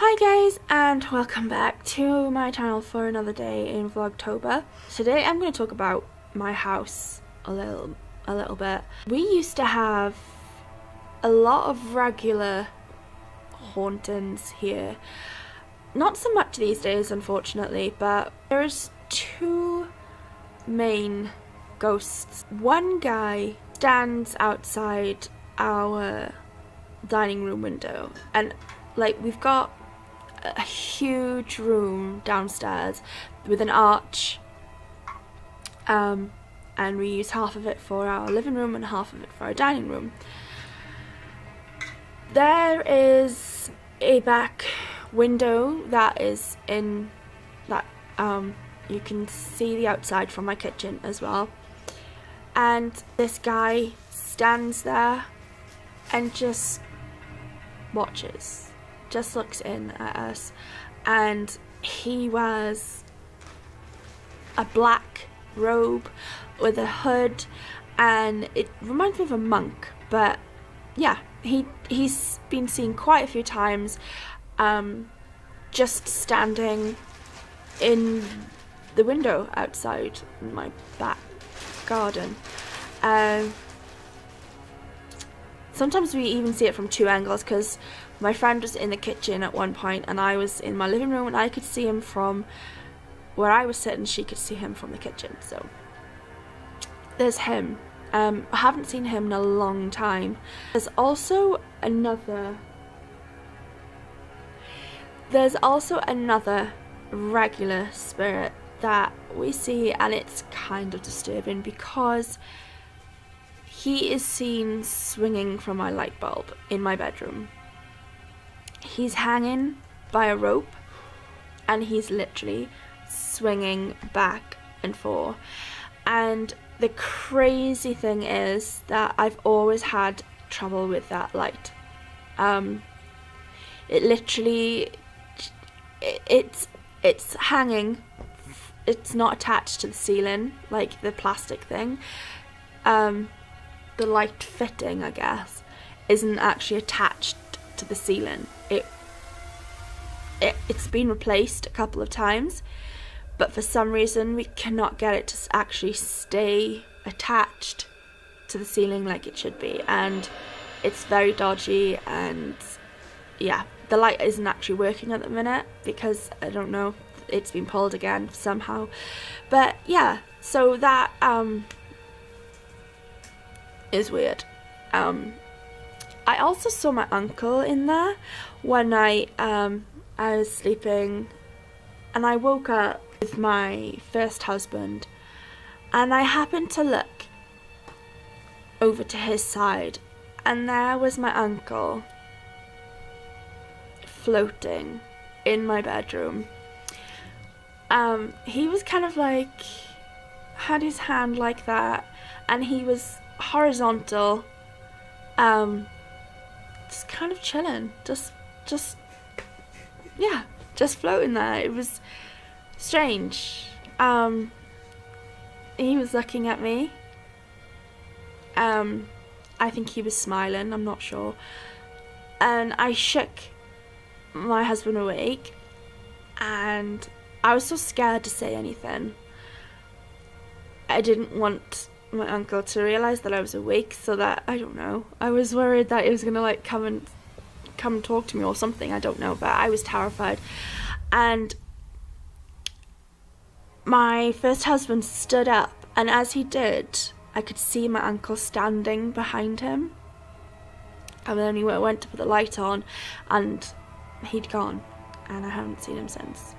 Hi guys, and welcome back to my channel for another day in Vlogtober. Today I'm going to talk about my house a little bit. We used to have a lot of regular hauntings here. Not so much these days, unfortunately, but there's two main ghosts. One guy stands outside our dining room window, and like, we've got a huge room downstairs with an arch, and we use half of it for our living room and half of it for our dining room. There is a back window that is in that you can see the outside from my kitchen as well, and this guy stands there and just watches, just looks in at us, and he wears a black robe with a hood, and it reminds me of a monk, but yeah, he's been seen quite a few times, just standing in the window outside my back garden. Sometimes we even see it from two angles, because my friend was in the kitchen at one point and I was in my living room, and I could see him from where I was sitting, she could see him from the kitchen. So there's him. I haven't seen him in a long time. There's also another regular spirit that we see, and it's kind of disturbing because he is seen swinging from my light bulb in my bedroom. He's hanging by a rope and he's literally swinging back and forth. And the crazy thing is that I've always had trouble with that light. It literally, it's hanging. It's not attached to the ceiling like the plastic thing. The light fitting, I guess, isn't actually attached to the ceiling. It's been replaced a couple of times, but for some reason we cannot get it to actually stay attached to the ceiling like it should be, and it's very dodgy. And yeah, the light isn't actually working at the minute because I don't know, it's been pulled again somehow. But yeah, so that is weird. I also saw my uncle in there one night. I was sleeping and I woke up with my first husband, and I happened to look over to his side, and there was my uncle floating in my bedroom. He was kind of like, had his hand like that, and he was horizontal, just kind of chilling, just floating there. It was strange. He was looking at me. I think he was smiling, I'm not sure. And I shook my husband awake, and I was so scared to say anything. I didn't want my uncle to realise that I was awake, so that, I don't know, I was worried that he was gonna like come and talk to me or something, I don't know, but I was terrified. And my first husband stood up, and as he did, I could see my uncle standing behind him, and then he went to put the light on and he'd gone, and I haven't seen him since.